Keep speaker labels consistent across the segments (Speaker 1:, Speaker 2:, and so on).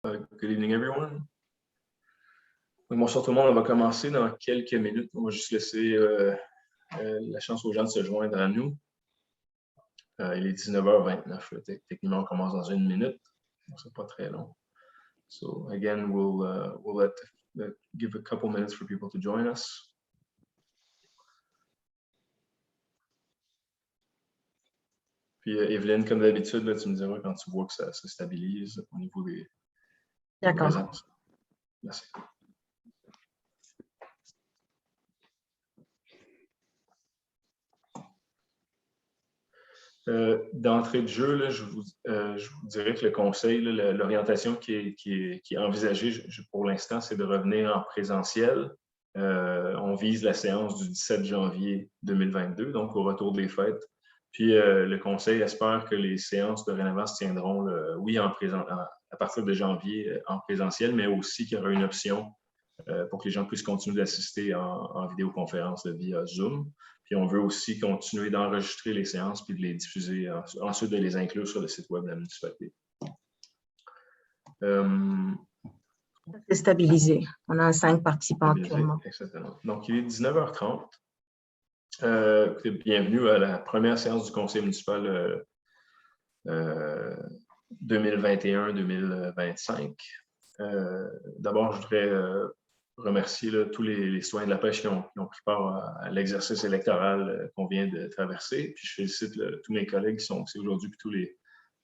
Speaker 1: Good evening, everyone. Bonsoir tout le monde. On va commencer dans quelques minutes. On va juste laisser la chance aux gens de se joindre à nous. Il est 19h29. Techniquement, on commence dans une minute. Donc, c'est pas très long. So, again, we'll give a couple minutes for people to join us. Puis, Evelyne, comme d'habitude, tu me diras quand tu vois que ça se stabilise au niveau des présences. Merci. D'entrée de jeu, là, je vous dirais que le conseil, l'orientation qui est envisagée pour l'instant, c'est de revenir en présentiel. On vise la séance du 17 janvier 2022, donc au retour des fêtes. Puis le conseil espère que les séances dorénavant se tiendront, à partir de janvier en présentiel, mais aussi qu'il y aura une option pour que les gens puissent continuer d'assister en vidéoconférence via Zoom. Puis on veut aussi continuer d'enregistrer les séances puis de les diffuser, ensuite de les inclure sur le site web de la municipalité.
Speaker 2: C'est stabilisé. On a 5 participants actuellement.
Speaker 1: Exactement. Donc, il est 19h30. Bienvenue à la première séance du conseil municipal 2021-2025. D'abord, je voudrais remercier tous les citoyens de la pêche qui ont pris part à l'exercice électoral qu'on vient de traverser. Puis je félicite tous mes collègues qui sont ici aujourd'hui, puis tous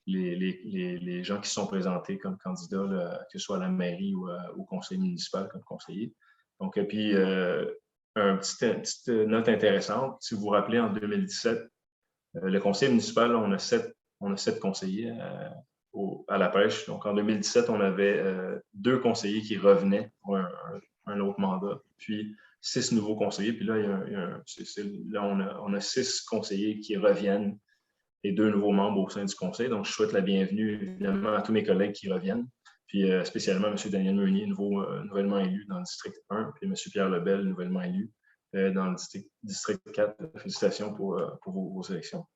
Speaker 1: les gens qui sont présentés comme candidats, que ce soit à la mairie ou au conseil municipal comme conseiller. Donc, puis une petite note intéressante, si vous vous rappelez, en 2017, le conseil municipal, on a 7 conseillers à la pêche. Donc, en 2017, on avait 2 conseillers qui revenaient pour un autre mandat, puis 6 nouveaux conseillers. Puis là, on a 6 conseillers qui reviennent et 2 nouveaux membres au sein du conseil. Donc, je souhaite la bienvenue, évidemment, à tous mes collègues qui reviennent, puis spécialement M. Daniel Meunier, nouvellement élu dans le district 1, puis M. Pierre Lebel, nouvellement élu dans le district 4. Félicitations pour vos élections.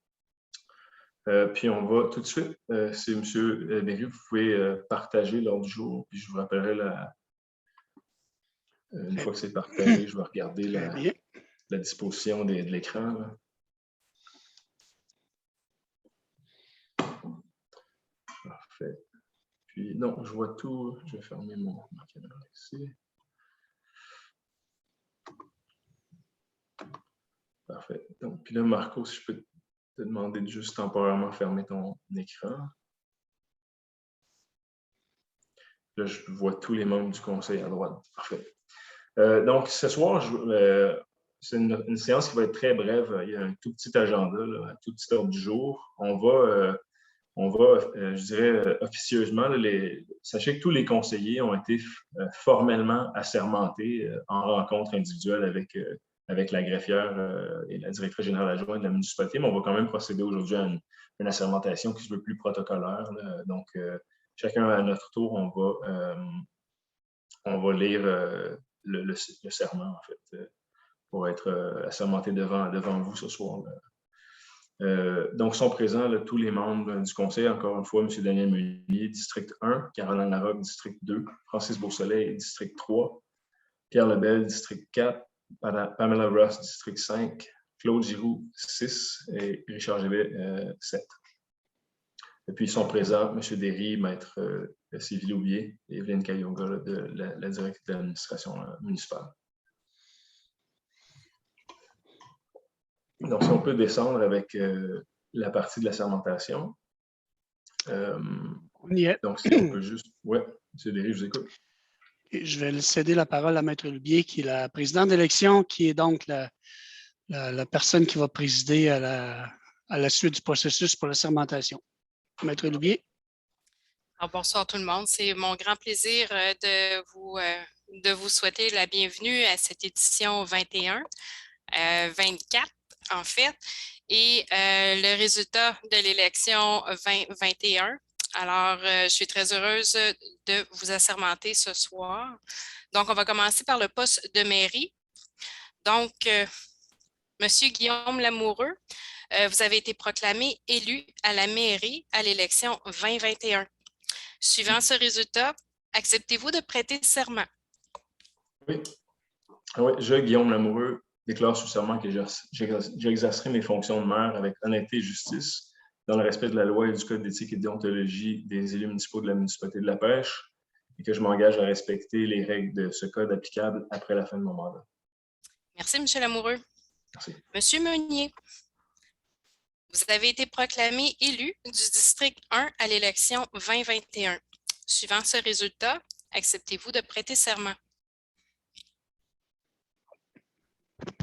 Speaker 1: Puis on va tout de suite, c'est M. Berry, vous pouvez partager l'ordre du jour, puis je vous rappellerai une fois que c'est partagé, je vais regarder la disposition de l'écran. Parfait. Puis non, je vois tout, je vais fermer ma caméra ici. Parfait. Donc, puis là, Marco, si je peux te demander de juste temporairement fermer ton écran. Là, je vois tous les membres du conseil à droite. Parfait. Donc, ce soir, c'est une séance qui va être très brève. Il y a un tout petit agenda, un tout petit ordre du jour. On va, je dirais, officieusement, sachez que tous les conseillers ont été formellement assermentés en rencontre individuelle avec la greffière et la directrice générale adjointe de la municipalité, mais on va quand même procéder aujourd'hui à une assermentation qui se veut plus protocolaire. Donc, chacun à notre tour, on va lire le serment, en fait, pour être assermenté devant vous ce soir. Donc, sont présents tous les membres du conseil. Encore une fois, M. Daniel Meunier, district 1, Caroline Larocque, district 2, Francis Beausoleil, district 3, Pierre Lebel, district 4, Pamela Ross, district 5, Claude Giroux, 6 et Richard Gébet, 7. Et puis, ils sont présents M. Derry, maître Sylvie Loubier et Evelyne Kayoga de la directrice de l'administration municipale. Donc, si on peut descendre avec la partie de la sermentation.
Speaker 3: On y est.
Speaker 1: Donc, si on peut juste... Oui, M. Derry, je vous écoute.
Speaker 3: Et je vais céder la parole à Maître Loubier, qui est la présidente d'élection, qui est donc la personne qui va présider à la suite du processus pour la sermentation. Maître Loubier.
Speaker 4: Alors, bonsoir tout le monde. C'est mon grand plaisir de vous souhaiter la bienvenue à cette édition 24 en fait, et le résultat de l'élection 2021. Alors, je suis très heureuse de vous assermenter ce soir. Donc, on va commencer par le poste de mairie. Donc, Monsieur Guillaume Lamoureux, vous avez été proclamé élu à la mairie à l'élection 2021. Suivant ce résultat, Acceptez-vous de prêter serment?
Speaker 1: Oui. Oui, je, Guillaume Lamoureux, déclare sous serment que j'exercerai mes fonctions de maire avec honnêteté et justice, dans le respect de la loi et du code d'éthique et de déontologie des élus municipaux de la municipalité de La Pêche, et que je m'engage à respecter les règles de ce code applicables après la fin de mon mandat.
Speaker 4: Merci, M. Lamoureux.
Speaker 1: Merci.
Speaker 4: M. Meunier, vous avez été proclamé élu du district 1 à l'élection 2021. Suivant ce résultat, acceptez-vous de prêter serment?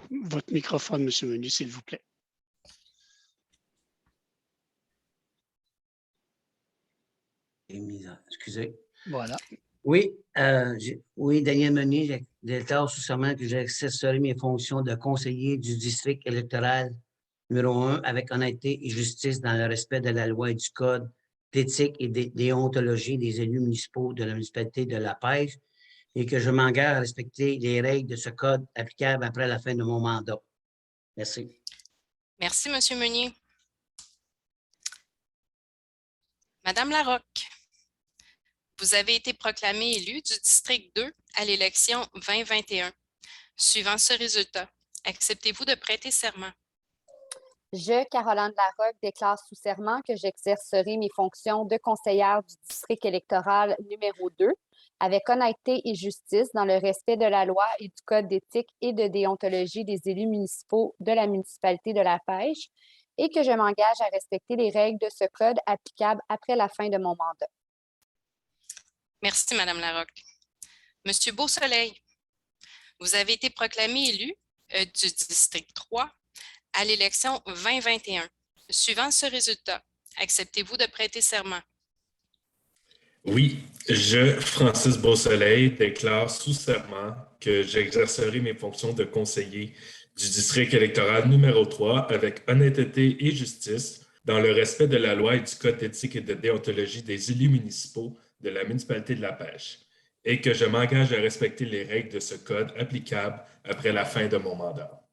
Speaker 3: Votre microphone, M. Meunier, s'il vous plaît.
Speaker 5: Excusez.
Speaker 3: Voilà.
Speaker 5: Oui, oui, Daniel Meunier, je déclare sous serment que j'exercerai mes fonctions de conseiller du district électoral numéro 1 avec honnêteté et justice dans le respect de la loi et du code d'éthique et de déontologie des élus municipaux de la municipalité de La Pêche et que je m'engage à respecter les règles de ce code applicables après la fin de mon mandat. Merci.
Speaker 4: Merci, M. Meunier. Madame Larocque, vous avez été proclamée élue du district 2 à l'élection 2021. Suivant ce résultat, acceptez-vous de prêter serment?
Speaker 6: Je, Caroline Larocque, déclare sous serment que j'exercerai mes fonctions de conseillère du district électoral numéro 2 avec honnêteté et justice dans le respect de la loi et du code d'éthique et de déontologie des élus municipaux de la municipalité de La Pêche et que je m'engage à respecter les règles de ce code applicables après la fin de mon mandat.
Speaker 4: Merci, Madame Larocque. Monsieur Beausoleil, vous avez été proclamé élu du district 3 à l'élection 2021. Suivant ce résultat, acceptez-vous de prêter serment?
Speaker 7: Oui, je, Francis Beausoleil, déclare sous serment que j'exercerai mes fonctions de conseiller du district électoral numéro 3 avec honnêteté et justice dans le respect de la loi et du code d'éthique et de déontologie des élus municipaux de la municipalité de La Pêche et que je m'engage à respecter les règles de ce code applicables après la fin de mon mandat.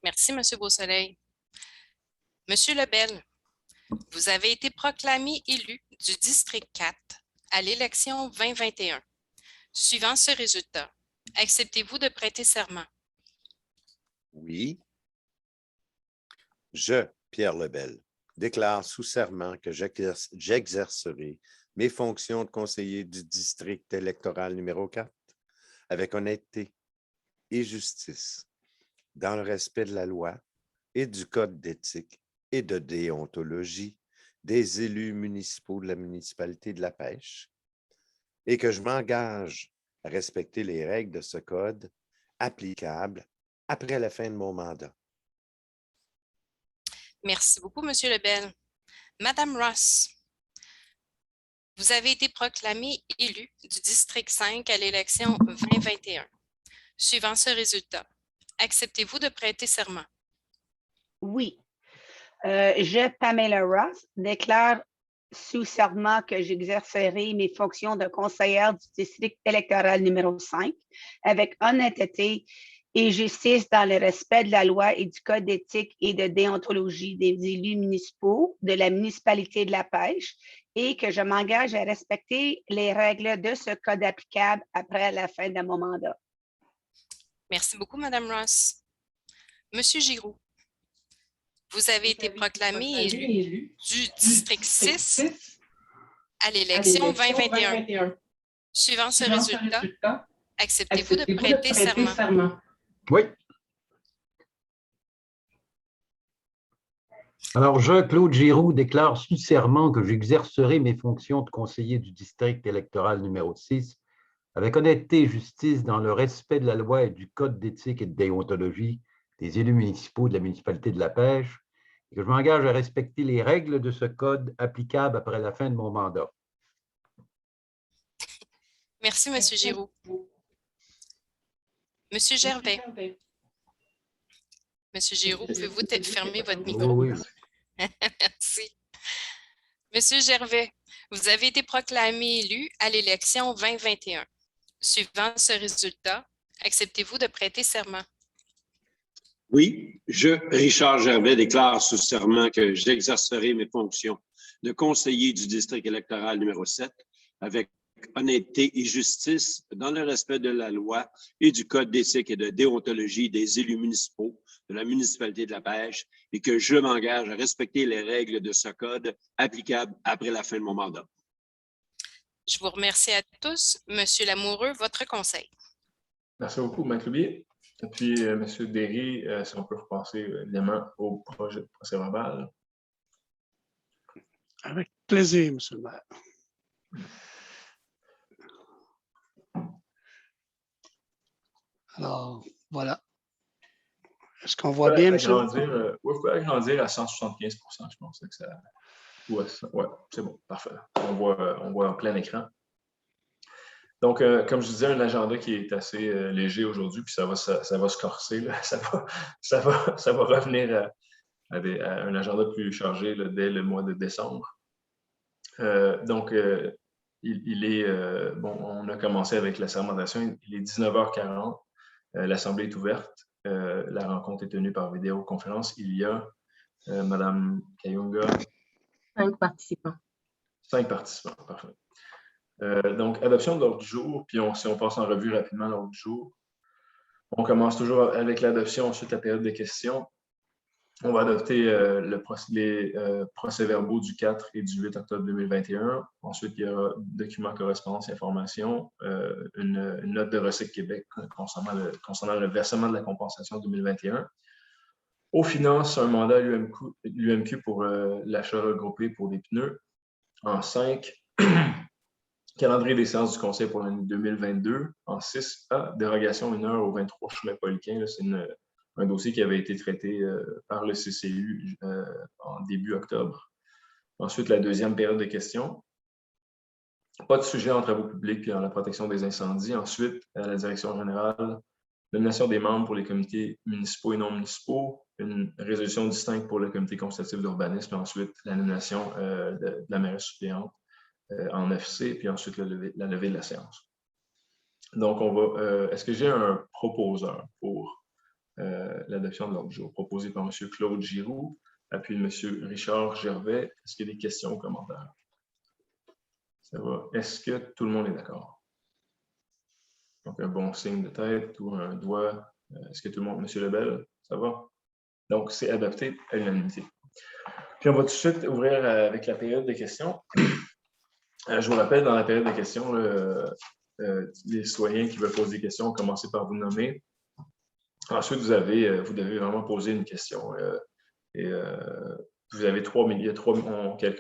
Speaker 4: Merci, M. Beausoleil. Monsieur Lebel, vous avez été proclamé élu du district 4 à l'élection 2021. Suivant ce résultat, acceptez-vous de prêter serment?
Speaker 8: Oui. Je, Pierre Lebel, déclare sous serment que j'exercerai mes fonctions de conseiller du district électoral numéro 4 avec honnêteté et justice dans le respect de la loi et du code d'éthique et de déontologie des élus municipaux de la municipalité de La Pêche et que je m'engage à respecter les règles de ce code applicables après la fin de mon mandat.
Speaker 4: Merci beaucoup, M. Lebel. Madame Ross, vous avez été proclamée élue du district 5 à l'élection 2021. Suivant ce résultat, acceptez-vous de prêter serment?
Speaker 9: Oui. Je, Pamela Ross, déclare sous serment que j'exercerai mes fonctions de conseillère du district électoral numéro 5 avec honnêteté et justice dans le respect de la loi et du code d'éthique et de déontologie des élus municipaux de la municipalité de La Pêche et que je m'engage à respecter les règles de ce code applicable après la fin de mon mandat.
Speaker 4: Merci beaucoup, Madame Ross. Monsieur Giroux, vous avez été proclamé élu du district 6 à l'élection 2021. Suivant ce résultat, acceptez-vous de prêter serment?
Speaker 10: Oui. Alors, je, Claude Giroux, déclare sous serment que j'exercerai mes fonctions de conseiller du district électoral numéro 6 avec honnêteté et justice dans le respect de la loi et du code d'éthique et de déontologie des élus municipaux de la municipalité de La Pêche et que je m'engage à respecter les règles de ce code applicables après la fin de mon mandat.
Speaker 4: Merci, M. Giroux. M. Gervais. M. Giroux, pouvez-vous fermer votre micro?
Speaker 10: Oui.
Speaker 4: Merci. M. Gervais, vous avez été proclamé élu à l'élection 2021. Suivant ce résultat, acceptez-vous de prêter serment?
Speaker 11: Oui, je, Richard Gervais, déclare sous serment que j'exercerai mes fonctions de conseiller du district électoral numéro 7 avec honnêteté et justice dans le respect de la loi et du Code d'éthique et de déontologie des élus municipaux de la municipalité de La Pêche et que je m'engage à respecter les règles de ce code applicables après la fin de mon mandat.
Speaker 4: Je vous remercie à tous. Monsieur Lamoureux, votre conseil.
Speaker 1: Merci beaucoup, M. Loubier. Et puis, M. Derry, si on peut repasser évidemment au projet de procès-verbal.
Speaker 3: Avec plaisir, monsieur le maire. Alors, voilà. Est-ce qu'on voit bien, monsieur?
Speaker 1: Oui, vous pouvez agrandir à 175 je pense que ça. Oui, c'est bon, parfait. On voit en plein écran. Donc, comme je disais, un agenda qui est assez léger aujourd'hui, puis ça va se corser. Là. Ça va revenir à un agenda plus chargé là, dès le mois de décembre. Donc, on a commencé avec la sermentation. Il est 19h40. L'Assemblée est ouverte. La rencontre est tenue par vidéoconférence. Il y a Mme Kayunga.
Speaker 2: 5 participants.
Speaker 1: 5 participants, parfait. Donc, adoption de l'ordre du jour, puis si on passe en revue rapidement l'ordre du jour, on commence toujours avec l'adoption, ensuite la période de questions. On va adopter les procès-verbaux du 4 et du 8 octobre 2021. Ensuite, il y aura documents, correspondance, information, une note de Recyc Québec concernant le versement de la compensation 2021. Aux finances, un mandat à l'UMQ pour l'achat regroupé pour des pneus. En 5, calendrier des séances du Conseil pour l'année 2022. En 6A, dérogation 1 heure au 23 chemin Poliquin. C'est un dossier qui avait été traité par le CCU en début octobre. Ensuite, la deuxième période de questions. Pas de sujet en travaux publics et en la protection des incendies. Ensuite, à la direction générale, nomination des membres pour les comités municipaux et non municipaux, une résolution distincte pour le comité consultatif d'urbanisme, ensuite la nomination de la mairesse suppléante en FC, puis ensuite la levée de la séance. Donc, est-ce que j'ai un proposeur pour l'adoption de l'ordre du jour, proposé par M. Claude Giroux, puis M. Richard Gervais? Est-ce qu'il y a des questions ou commentaires? Ça va. Est-ce que tout le monde est d'accord? Donc, un bon signe de tête ou un doigt. Est-ce que tout le monde, M. Lebel, ça va? Donc, c'est adopté à l'unanimité. Puis, on va tout de suite ouvrir avec la période de questions. Je vous rappelle, dans la période de questions, les citoyens qui veulent poser des questions, commencez par vous nommer. Ensuite, vous devez vraiment poser une question. Vous avez 3 minutes.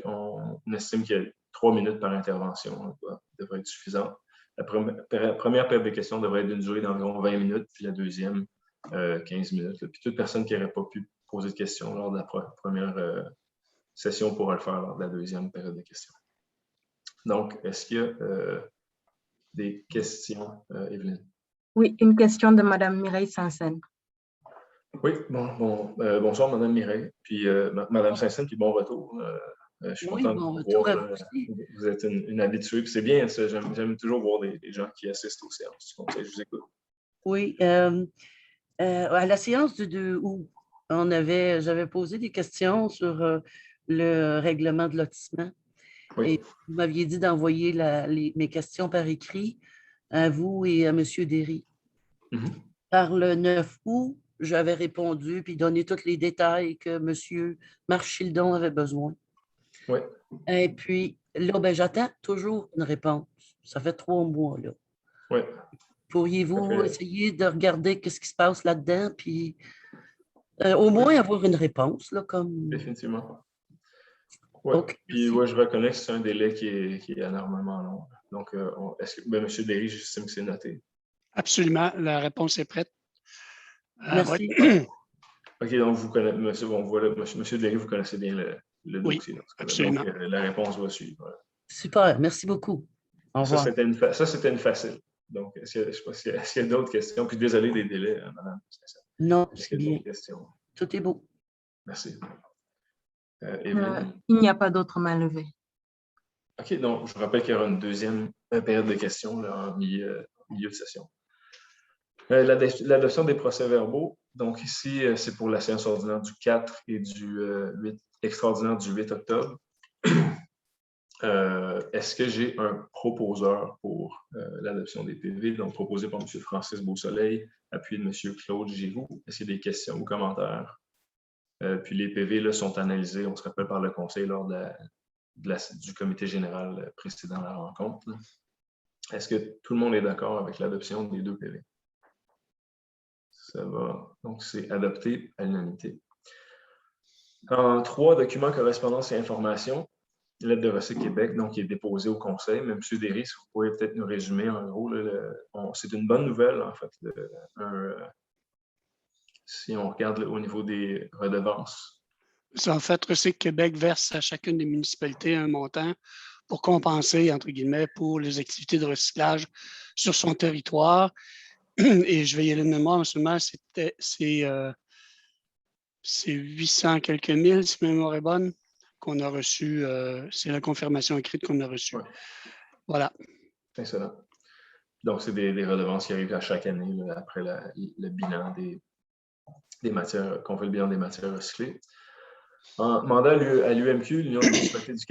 Speaker 1: On estime qu'il y a 3 minutes par intervention. Ça devrait être suffisant. La première période de questions devrait être d'une durée d'environ 20 minutes, puis la deuxième, 15 minutes. Puis toute personne qui n'aurait pas pu poser de questions lors de la première session pourra le faire lors de la deuxième période de questions. Donc, est-ce qu'il y a des questions, Evelyne?
Speaker 2: Oui, une question de Mme Mireille Sansen.
Speaker 1: Oui, bonsoir, Mme Mireille, puis Mme Sansen, puis bon retour. Je suis content de vous voir. Vous êtes une habituée, puis c'est bien, j'aime toujours voir des gens qui assistent aux séances du Conseil. Je vous écoute.
Speaker 12: Oui, à la séance du 2 août, j'avais posé des questions sur le règlement de lotissement. Oui. Et vous m'aviez dit d'envoyer mes questions par écrit à vous et à M. Derry. Mm-hmm. Par le 9 août, j'avais répondu puis donné tous les détails que M. Marchildon avait besoin.
Speaker 1: Oui.
Speaker 12: Et puis là, j'attends toujours une réponse. Ça fait 3 mois, là.
Speaker 1: Oui.
Speaker 12: Pourriez-vous essayer de regarder ce qui se passe là-dedans, puis au moins avoir une réponse, là, comme...
Speaker 1: Définitivement. Oui, okay, puis je reconnais que c'est un délai qui est énormément long. Donc, est-ce que M. Derry, j'estime que c'est noté?
Speaker 3: Absolument, la réponse est prête.
Speaker 12: Merci.
Speaker 3: Ouais.
Speaker 1: OK, donc vous connaissez, M. Derry, vous connaissez bien le dossier.
Speaker 3: Oui, absolument.
Speaker 1: Donc, la réponse va suivre.
Speaker 12: Super, merci beaucoup. Au revoir.
Speaker 1: Ça, c'était une facile. Donc, je ne sais pas s'il y a d'autres questions. Puis désolé des délais, Mme.
Speaker 12: Non, c'est bien. Tout est beau.
Speaker 1: Merci.
Speaker 2: Il n'y a pas d'autres mains levées.
Speaker 1: OK, donc je vous rappelle qu'il y aura une deuxième période de questions là, en milieu de session. L'adoption des procès-verbaux. Donc ici, c'est pour la séance ordinaire du 4 et du 8, extraordinaire du 8 octobre. Est-ce que j'ai un proposeur pour l'adoption des PV, donc proposé par M. Francis Beausoleil, appuyé de M. Claude Giroux? Est-ce qu'il y a des questions ou commentaires? Puis les PV là, sont analysés, on se rappelle, par le conseil lors du comité général précédant la rencontre. Est-ce que tout le monde est d'accord avec l'adoption des 2 PV? Ça va. Donc, c'est adopté à l'unanimité. En 3, documents, correspondance et information. Lettre de Recyc Québec, donc, qui est déposée au conseil. Mais M. Derry, si vous pouvez peut-être nous résumer, en gros, c'est une bonne nouvelle, en fait. Si on regarde au niveau des redevances.
Speaker 3: En fait, Recyc Québec verse à chacune des municipalités un montant pour compenser, entre guillemets, pour les activités de recyclage sur son territoire. Et je vais y aller de mémoire, seulement, c'est 800 quelques mille, si ma mémoire est bonne, qu'on a reçu. C'est la confirmation écrite qu'on a reçue. Ouais. Voilà.
Speaker 1: Excellent. Donc, c'est des redevances qui arrivent à chaque année là, après le bilan des matières, qu'on fait le bilan des matières recyclées. En mandat à l'UMQ, l'Union des municipalités du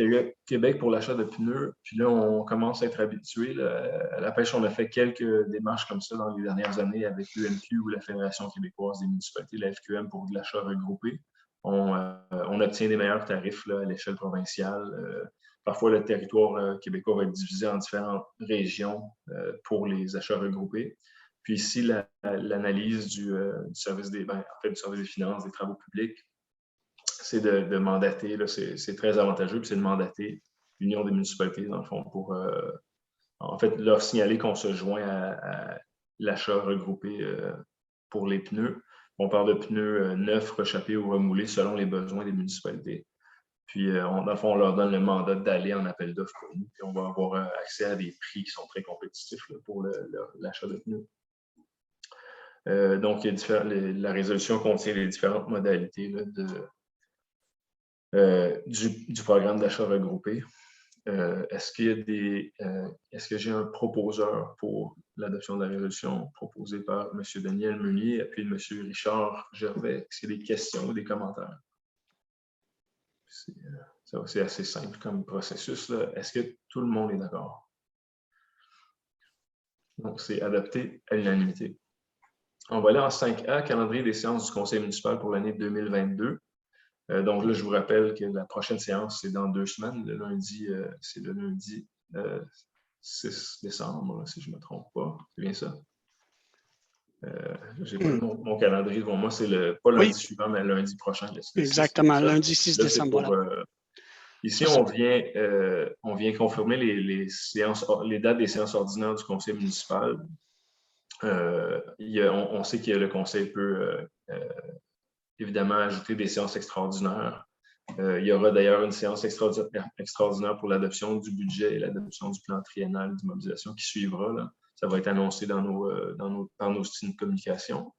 Speaker 1: Québec, pour l'achat de pneus. Puis là, on commence à être habitué. À la pêche, on a fait quelques démarches comme ça dans les dernières années avec l'UMQ ou la Fédération québécoise des municipalités, la FQM, pour de l'achat regroupé. On obtient des meilleurs tarifs là, à l'échelle provinciale. Parfois, le territoire québécois va être divisé en différentes régions pour les achats regroupés. Puis ici, l'analyse du service du service des finances, des travaux publics, c'est de mandater, c'est très avantageux, puis c'est de mandater l'Union des municipalités, dans le fond, pour en fait leur signaler qu'on se joint à l'achat regroupé pour les pneus. On parle de pneus neufs, rechappés ou remoulés selon les besoins des municipalités. Puis, dans le fond, on leur donne le mandat d'aller en appel d'offres pour nous, puis on va avoir accès à des prix qui sont très compétitifs là, pour l'achat de pneus. Donc, la résolution contient les différentes modalités là, du programme d'achat regroupé. Est-ce que j'ai un proposeur pour l'adoption de la résolution proposée par M. Daniel Meunier puis M. Richard Gervais? Est-ce qu'il y a des questions ou des commentaires? C'est assez simple comme processus. Est-ce que tout le monde est d'accord? Donc, c'est adopté à l'unanimité. On va aller en 5A, calendrier des séances du conseil municipal pour l'année 2022. Donc là, je vous rappelle que la prochaine séance, c'est dans 2 semaines. Le lundi, c'est le lundi 6 décembre, si je ne me trompe pas. C'est bien ça? Je n'ai pas mon calendrier devant moi. C'est pas lundi suivant, mais lundi prochain.
Speaker 3: Exactement, lundi 6 décembre. Voilà.
Speaker 1: Ici, on vient confirmer les dates des séances ordinaires du conseil municipal. On sait que le conseil peut évidemment ajouter des séances extraordinaires. Il y aura d'ailleurs une séance extraordinaire pour l'adoption du budget et l'adoption du plan triennal d'immobilisation qui suivra. Là. Ça va être annoncé par nos signes de communication.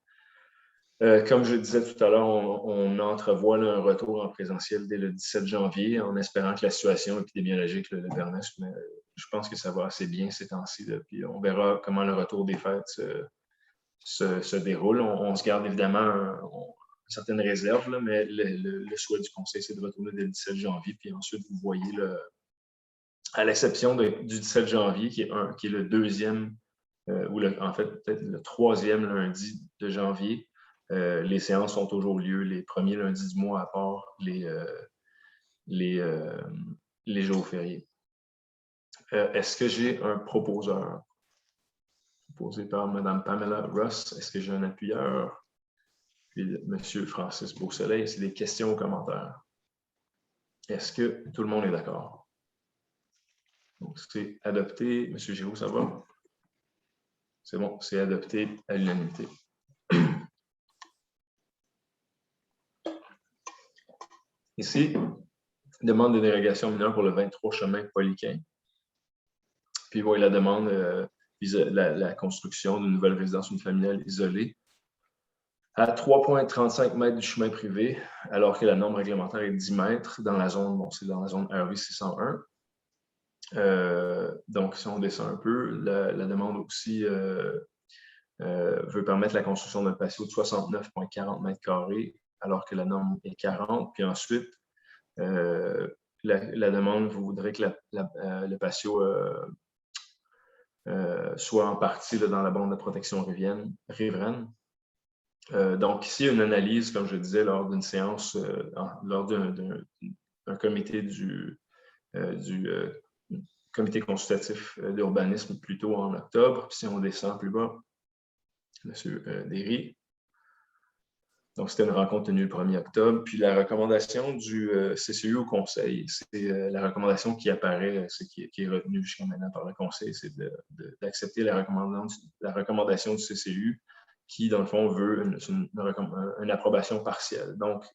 Speaker 1: Comme je le disais tout à l'heure, on entrevoit là, un retour en présentiel dès le 17 janvier en espérant que la situation épidémiologique le permette. Mais je pense que ça va assez bien ces temps-ci. Puis on verra comment le retour des fêtes se déroule. On se garde évidemment certaines réserves, là, mais le souhait du conseil, c'est de retourner dès le 17 janvier. Puis ensuite, vous voyez, à l'exception du 17 janvier, qui est le deuxième, en fait, peut-être le 3e lundi de janvier, les séances ont toujours lieu les premiers lundis du mois, à part les jours fériés. Est-ce que j'ai un proposeur? Proposé par Mme Pamela Ross. Est-ce que j'ai un appuyeur? Puis M. Francis Beausoleil, c'est des questions ou commentaires. Est-ce que tout le monde est d'accord? Donc, c'est adopté. M. Giroux, ça va? C'est bon, c'est adopté à l'unanimité. Ici, demande de dérogation mineure pour le 23 chemin Poliquin. Puis, vous voyez la demande vise la construction d'une nouvelle résidence unifamiliale isolée à 3,35 mètres du chemin privé, alors que la norme réglementaire est 10 mètres dans la zone, bon, c'est dans la zone RV 601. Donc, si on descend un peu, la demande aussi veut permettre la construction d'un patio de 69,40 mètres carrés, alors que la norme est 40. Puis ensuite, la demande voudrait que le patio soit en partie là, dans la bande de protection riveraine. Donc, ici, une analyse, comme je disais, lors d'une séance, lors d'un comité du comité consultatif d'urbanisme plutôt en octobre. Puis si on descend plus bas, M. Derry. Donc, c'était une rencontre tenue le 1er octobre. Puis la recommandation du CCU au Conseil, c'est la recommandation qui apparaît, qui est retenue jusqu'à maintenant par le Conseil, c'est d'accepter la recommandation du CCU qui, dans le fond, veut une approbation partielle. Donc,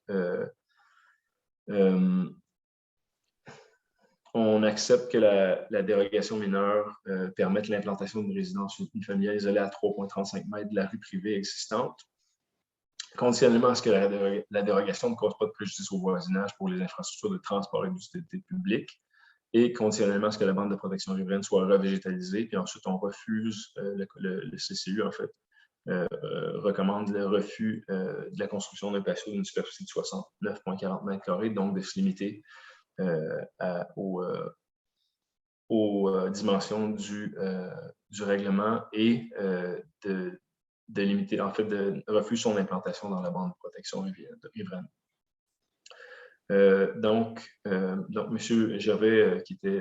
Speaker 1: on accepte que la dérogation mineure permette l'implantation d'une résidence unifamiliale isolée à 3,35 mètres de la rue privée existante, conditionnellement à ce que la dérogation ne cause pas de préjudice au voisinage pour les infrastructures de transport et d'utilité publique, et conditionnellement à ce que la bande de protection riveraine soit revégétalisée, puis ensuite on refuse, le CCU en fait, recommande le refus de la construction d'un patio d'une superficie de 69,40 mètres carrés, donc de se limiter aux dimensions du règlement et de limiter, en fait, de refuser son implantation dans la bande de protection riveraine. Donc, M. Gervais, qui était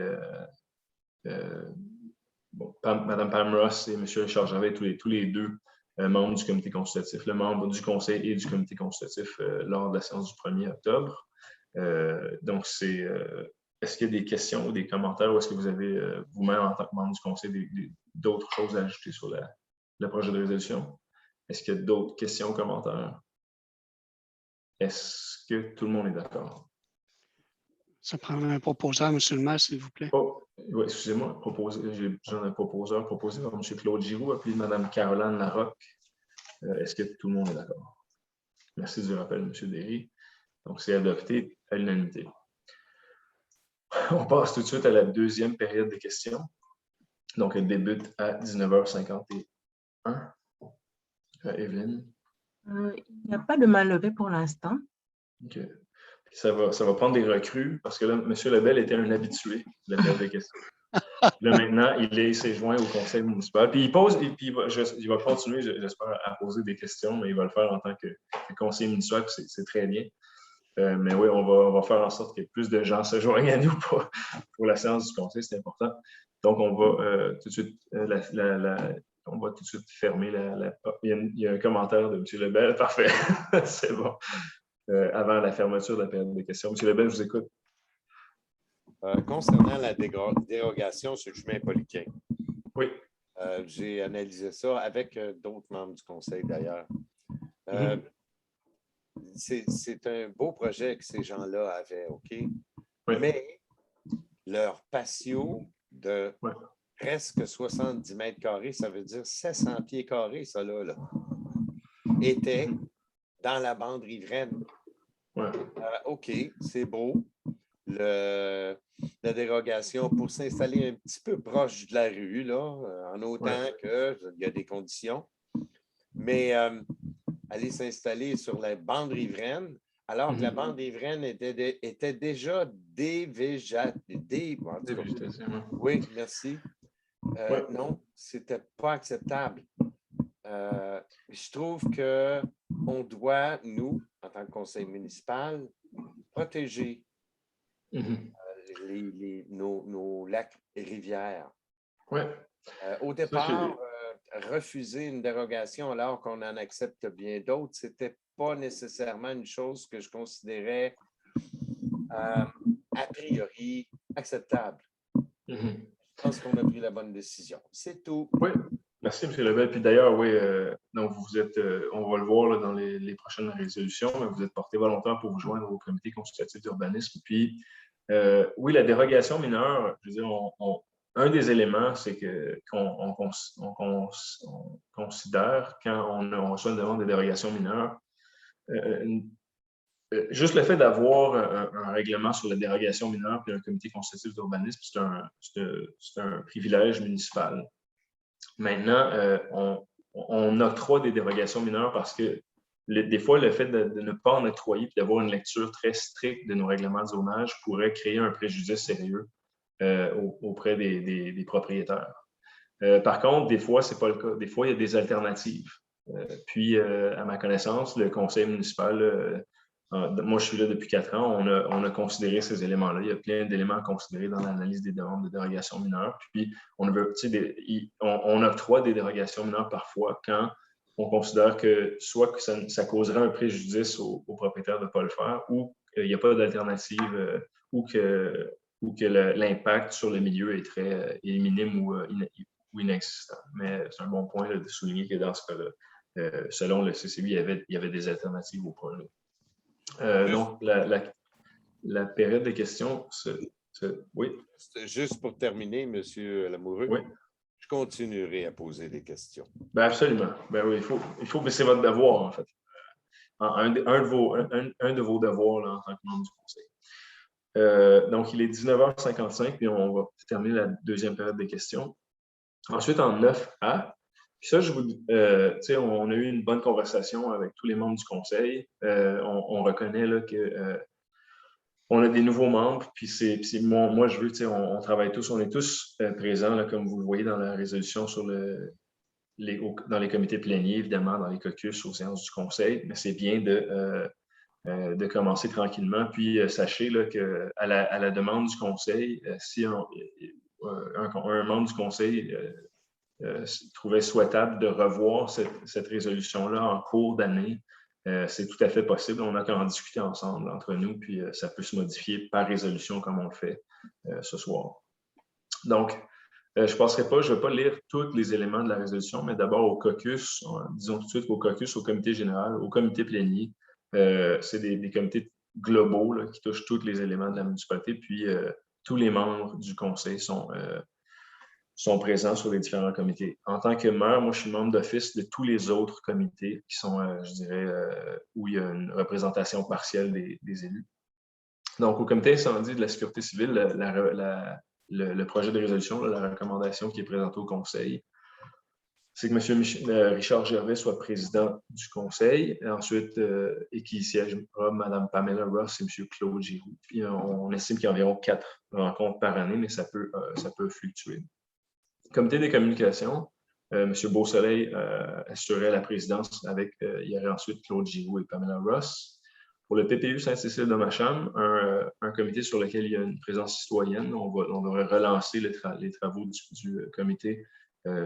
Speaker 1: Mme Pam Ross et M. Richard Gervais, tous les deux membres du comité consultatif, le membre du conseil et du comité consultatif lors de la séance du 1er octobre. Donc, est-ce qu'il y a des questions ou des commentaires ou est-ce que vous avez vous-même, en tant que membre du conseil, d'autres choses à ajouter sur le projet de résolution? Est-ce qu'il y a d'autres questions ou commentaires? Est-ce que tout le monde est d'accord?
Speaker 3: Ça prend un proposeur, M. le maire, s'il vous plaît.
Speaker 1: Oh, oui, excusez-moi, j'ai besoin d'un proposeur proposé par M. Claude Giroux, appelé Mme Caroline Larocque. Est-ce que tout le monde est d'accord? Merci du rappel, M. Derry. Donc, c'est adopté à l'unanimité. On passe tout de suite à la deuxième période de questions. Donc, elle débute à 19h51. Evelyne?
Speaker 2: Il n'y a pas de main levée pour l'instant.
Speaker 1: OK. Ça va prendre des recrues parce que là, M. Lebel était un habitué de la période de questions. Là, maintenant, il s'est joint au conseil municipal. Puis il va continuer, j'espère, à poser des questions, mais il va le faire en tant que conseiller municipal, c'est très bien. Mais oui, on va faire en sorte que plus de gens se joignent à nous pour la séance du conseil, c'est important. Donc, on va tout de suite fermer il y a un commentaire de M. Lebel. Parfait, c'est bon. Avant la fermeture de la période de questions. M. Lebel, je vous écoute.
Speaker 8: Concernant la dérogation sur le chemin Poliquin.
Speaker 1: Oui.
Speaker 8: J'ai analysé ça avec d'autres membres du conseil d'ailleurs. C'est un beau projet que ces gens-là avaient, OK? Oui. Mais leur patio de presque 70 mètres carrés, ça veut dire 700 pieds carrés, ça là, était dans la bande riveraine. OK, c'est beau. La dérogation pour s'installer un petit peu proche de la rue, là, en autant qu'il y a des conditions. Mais aller s'installer sur la bande riveraine, alors que la bande riveraine était déjà dévégétée. Oui, merci. Non, c'était pas acceptable. Je trouve qu'on doit, nous, en tant que conseil municipal, protéger nos lacs et rivières. Au départ, refuser une dérogation alors qu'on en accepte bien d'autres, ce n'était pas nécessairement une chose que je considérais a priori acceptable. Je pense qu'on a pris la bonne décision. C'est tout.
Speaker 1: Oui, merci, M. Lebel. Puis d'ailleurs, oui, donc vous êtes, on va le voir là, dans les prochaines résolutions, mais vous êtes porté volontaire pour vous joindre au comité consultatif d'urbanisme. Puis, oui, la dérogation mineure, je veux dire, un des éléments, c'est qu'on considère, quand on reçoit une demande de dérogation mineure, juste le fait d'avoir un règlement sur la dérogation mineure et un comité consultatif d'urbanisme, c'est un privilège municipal. Maintenant, on octroie des dérogations mineures parce que des fois, le fait de ne pas en octroyer et d'avoir une lecture très stricte de nos règlements de zonage pourrait créer un préjudice sérieux auprès des propriétaires. Par contre, des fois, ce n'est pas le cas. Des fois, il y a des alternatives. Puis, à ma connaissance, le conseil municipal, moi, je suis là depuis 4 ans, on a considéré ces éléments-là. Il y a plein d'éléments à considérer dans l'analyse des demandes de dérogation mineure. Puis, on octroie des dérogations mineures parfois quand on considère que soit que ça causerait un préjudice aux propriétaires de ne pas le faire, ou qu'il n'y a pas d'alternative, ou que l'impact sur le milieu est minime ou inexistant. Mais c'est un bon point là, de souligner que dans ce cas-là, selon le CCB, il y avait des alternatives au projet. Donc, la période de questions, oui.
Speaker 8: Juste pour terminer, M. Lamoureux, oui. Je continuerai à poser des questions.
Speaker 1: Bien, absolument. Ben oui, il faut, mais c'est votre devoir, en fait. Un de vos devoirs là, en tant que membre du conseil. Donc, il est 19h55, puis on va terminer la deuxième période de questions. Ensuite, en 9A, puis ça, on a eu une bonne conversation avec tous les membres du conseil. On reconnaît là, que on a des nouveaux membres, puis moi, je veux, on travaille tous, on est tous présents, là, comme vous le voyez dans la résolution dans les comités pléniers, évidemment, dans les caucus, aux séances du conseil, mais c'est bien de commencer tranquillement. Puis sachez là, qu'à la demande du conseil, si un membre du conseil trouvait souhaitable de revoir cette résolution-là en cours d'année, c'est tout à fait possible. On n'a qu'à en discuter ensemble entre nous, puis ça peut se modifier par résolution comme on le fait ce soir. Donc, je ne vais pas lire tous les éléments de la résolution, mais d'abord au caucus, disons tout de suite au caucus, au comité général, au comité plénier. C'est des comités globaux là, qui touchent tous les éléments de la municipalité, puis tous les membres du conseil sont présents sur les différents comités. En tant que maire, moi, je suis membre d'office de tous les autres comités qui sont, je dirais, où il y a une représentation partielle des élus. Donc, au comité incendie de la sécurité civile, le projet de résolution, là, la recommandation qui est présentée au conseil, c'est que M. Richard Gervais soit président du conseil, et qu'il siégera Mme Pamela Ross et M. Claude Giroux. Puis, on estime qu'il y a environ 4 rencontres par année, mais ça peut fluctuer. Comité des communications, M. Beausoleil assurait la présidence il y aurait ensuite Claude Giroux et Pamela Ross. Pour le PPU Sainte-Cécile-de-Macham, un comité sur lequel il y a une présence citoyenne, on devrait relancer les travaux du comité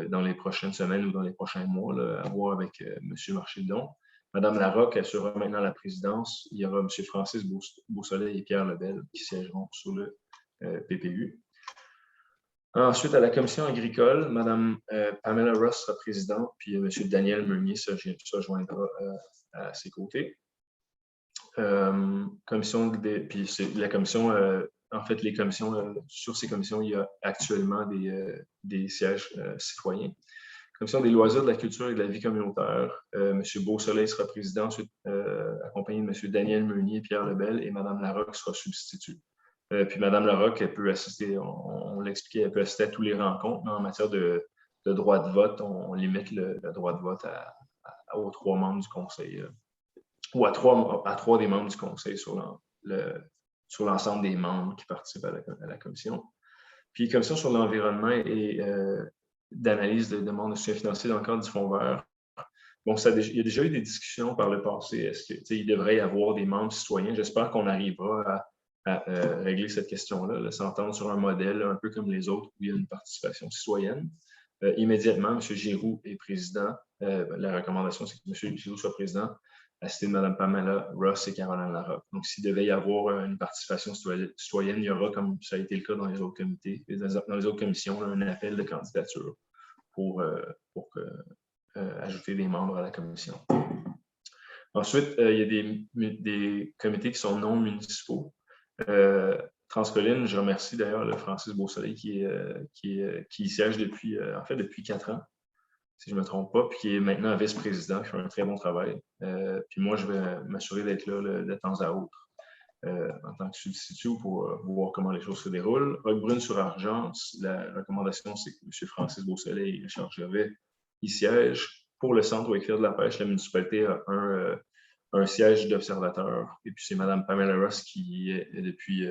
Speaker 1: dans les prochaines semaines ou dans les prochains mois, là, à voir avec M. Marchildon. Mme Larocque assurera maintenant la présidence. Il y aura M. Francis Beausoleil et Pierre Lebel qui siégeront sur le PPU. Ensuite, à la commission agricole, Mme Pamela Ross sera présidente, puis M. Daniel Meunier se joindra à ses côtés. Puis la commission, en fait, les commissions, sur ces commissions, il y a actuellement des sièges citoyens. Commission des loisirs, de la culture et de la vie communautaire, M. Beausoleil sera président, ensuite accompagné de M. Daniel Meunier, Pierre Lebel, et Mme Larocque sera substitut. Puis Mme Larocque, elle peut assister, on l'expliquait, elle peut assister à tous les rencontres, mais en matière de droit de vote, on limite le droit de vote aux 3 membres du conseil, ou à 3 des membres du conseil sur l'ensemble des membres qui participent à la commission. Puis commission sur l'environnement et d'analyse de demandes de soutien financier dans le cadre du Fonds vert. Bon, il y a déjà eu des discussions par le passé. Est-ce qu'il devrait y avoir des membres citoyens? J'espère qu'on arrivera à régler cette question-là, s'entendre sur un modèle un peu comme les autres où il y a une participation citoyenne. Immédiatement, M. Giroux est président. La recommandation, c'est que M. Giroux soit président, assisté de Mme Pamela Ross et Caroline Larocque. Donc, s'il devait y avoir une participation citoyenne, il y aura, comme ça a été le cas dans les autres comités, dans les autres commissions, un appel de candidature pour ajouter des membres à la commission. Ensuite, il y a des comités qui sont non municipaux. Transcolline, je remercie d'ailleurs le Francis Beausoleil qui y siège depuis 4 ans, si je ne me trompe pas, puis qui est maintenant vice-président, qui fait un très bon travail. Puis moi, je vais m'assurer d'être là de temps à autre en tant que substitut pour voir comment les choses se déroulent. Roquebrune-sur-Argent, la recommandation, c'est que M. Francis Beausoleil et Richard Gervais y siègent. Pour le centre Wakefield de la pêche, la municipalité a un siège d'observateur. Et puis, c'est Mme Pamela Ross qui y est depuis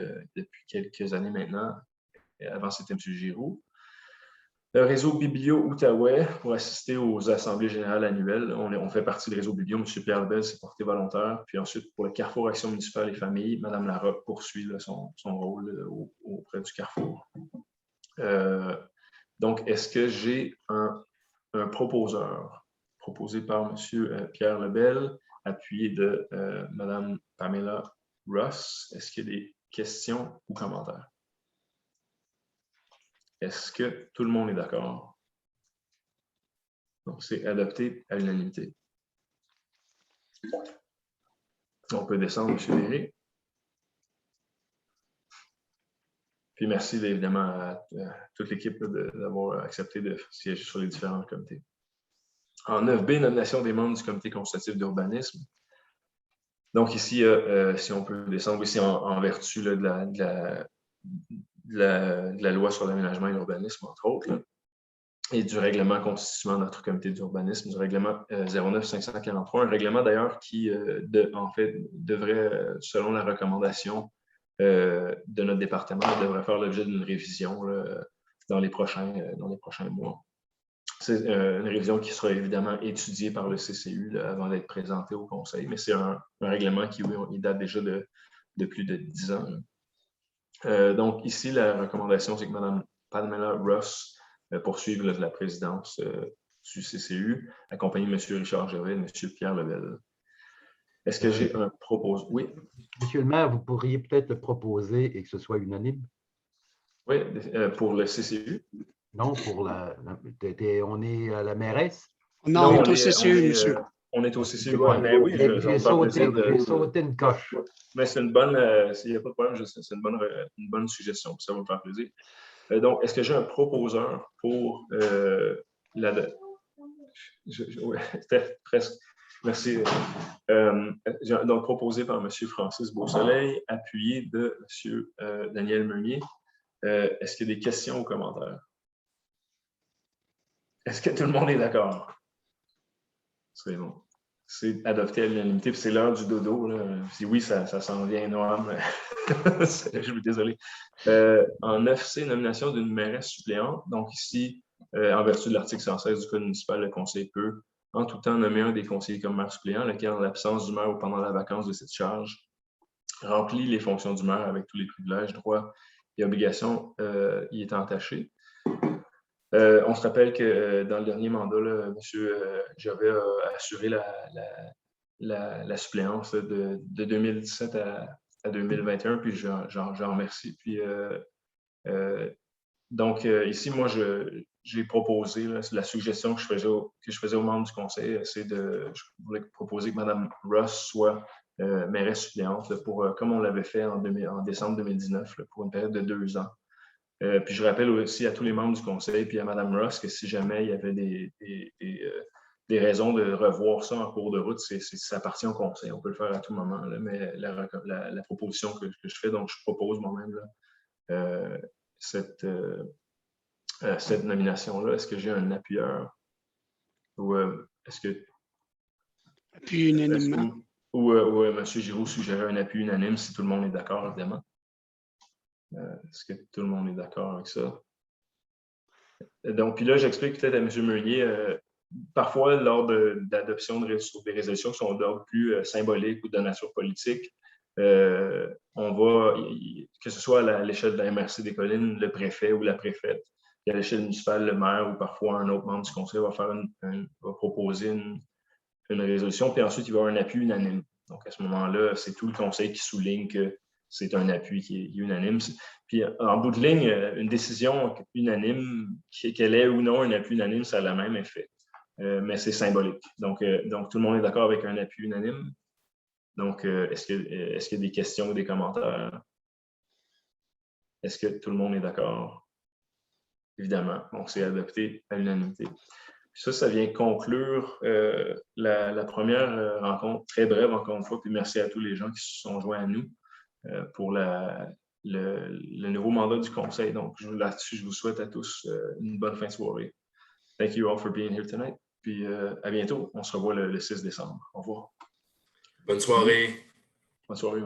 Speaker 1: quelques années maintenant. Et avant, c'était M. Giroux. Le réseau Biblio-Outaouais pour assister aux assemblées générales annuelles. On fait partie du réseau Biblio. M. Pierre Lebel s'est porté volontaire. Puis ensuite, pour le Carrefour Action municipale et famille, Mme Larocque poursuit là, son rôle auprès du Carrefour. Donc, est-ce que j'ai un proposeur proposé par M. Pierre Lebel, appuyé de Mme Pamela Ross? Est-ce qu'il y a des questions ou commentaires? Est-ce que tout le monde est d'accord? Donc, c'est adopté à l'unanimité. On peut descendre, M. Derry. Puis merci évidemment à toute l'équipe d'avoir accepté de siéger sur les différents comités. En 9B, nomination des membres du comité consultatif d'urbanisme. Donc ici, si on peut descendre ici en vertu là, de la loi sur l'aménagement et l'urbanisme, entre autres, là, et du règlement constituant notre comité d'urbanisme, du règlement 09-543, un règlement d'ailleurs qui, en fait, devrait, selon la recommandation de notre département, devrait faire l'objet d'une révision là, dans les prochains mois. C'est une révision qui sera évidemment étudiée par le CCU là, avant d'être présentée au Conseil, mais c'est un règlement qui il date déjà de plus de 10 ans. Donc ici, la recommandation, c'est que Mme Pamela Ross poursuive là, la présidence du CCU, accompagnée de M. Richard Gervais et de M. Pierre Lebel. Est-ce que j'ai un propos? Oui.
Speaker 10: Monsieur le maire, vous pourriez peut-être le proposer et que ce soit unanime?
Speaker 1: Oui, pour le CCU.
Speaker 10: Non, pour on est à la mairesse?
Speaker 3: Non, on est au CCU, monsieur.
Speaker 1: On est au CCU, mais oui,
Speaker 10: j'ai sauté une coche.
Speaker 1: Mais c'est une bonne, s'il n'y a pas de problème, c'est une bonne suggestion, ça va me faire plaisir. Donc, est-ce que j'ai un proposeur pour oui, c'était presque. Merci. Donc, proposé par M. Francis Beausoleil, appuyé de M. Daniel Meunier. Est-ce qu'il y a des questions ou commentaires? Est-ce que tout le monde est d'accord? C'est bon. C'est adopté à l'unanimité, puis c'est l'heure du dodo. Là. Si oui, ça s'en vient énorme. Je suis désolé. En 9C, nomination d'une mairesse suppléante. Donc ici, en vertu de l'article 116 du Code municipal, le conseil peut, en tout temps, nommer un des conseillers comme maire suppléant, lequel, en l'absence du maire ou pendant la vacance de cette charge, remplit les fonctions du maire avec tous les privilèges, droits et obligations y étant attachés. On se rappelle que dans le dernier mandat, M. Gervais a assuré la suppléance de 2017 à 2021, puis j'en remercie. Puis, donc, ici, moi, j'ai proposé, là, la suggestion que je faisais aux membres du conseil, c'est je voulais proposer que Mme Ross soit mairesse suppléante, là, pour, comme on l'avait fait en décembre 2019, là, pour une période de 2 ans. Puis je rappelle aussi à tous les membres du conseil, puis à Mme Ross, que si jamais il y avait des raisons de revoir ça en cours de route, ça appartient au conseil. On peut le faire à tout moment, là, mais la proposition que je fais, donc je propose moi-même là, cette nomination-là. Est-ce que j'ai un appuyeur? Ou est-ce que...
Speaker 3: Appui unanimement.
Speaker 1: Ou M. Giroux suggérait un appui unanime, si tout le monde est d'accord, évidemment. Est-ce que tout le monde est d'accord avec ça? Donc, puis là, j'explique peut-être à M. Meunier, parfois, lors de l'adoption des résolutions qui sont d'ordre plus symbolique ou de nature politique, on va, que ce soit à l'échelle de la MRC des Collines, le préfet ou la préfète, et à l'échelle municipale, le maire ou parfois un autre membre du conseil va proposer une résolution, puis ensuite, il va y avoir un appui unanime. Donc, à ce moment-là, c'est tout le conseil qui souligne que c'est un appui qui est unanime. Puis, en bout de ligne, une décision unanime, qu'elle ait ou non un appui unanime, ça a le même effet. Mais c'est symbolique. Donc, tout le monde est d'accord avec un appui unanime. Donc, est-ce qu'il y a des questions ou des commentaires? Est-ce que tout le monde est d'accord? Évidemment. Donc, c'est adopté à l'unanimité. Ça vient conclure la première rencontre, très brève encore une fois, puis merci à tous les gens qui se sont joints à nous pour le nouveau mandat du conseil. Donc, là-dessus, je vous souhaite à tous une bonne fin de soirée. Thank you all for being here tonight. Puis à bientôt. On se revoit le 6 décembre. Au revoir.
Speaker 7: Bonne soirée.
Speaker 1: Bonne soirée.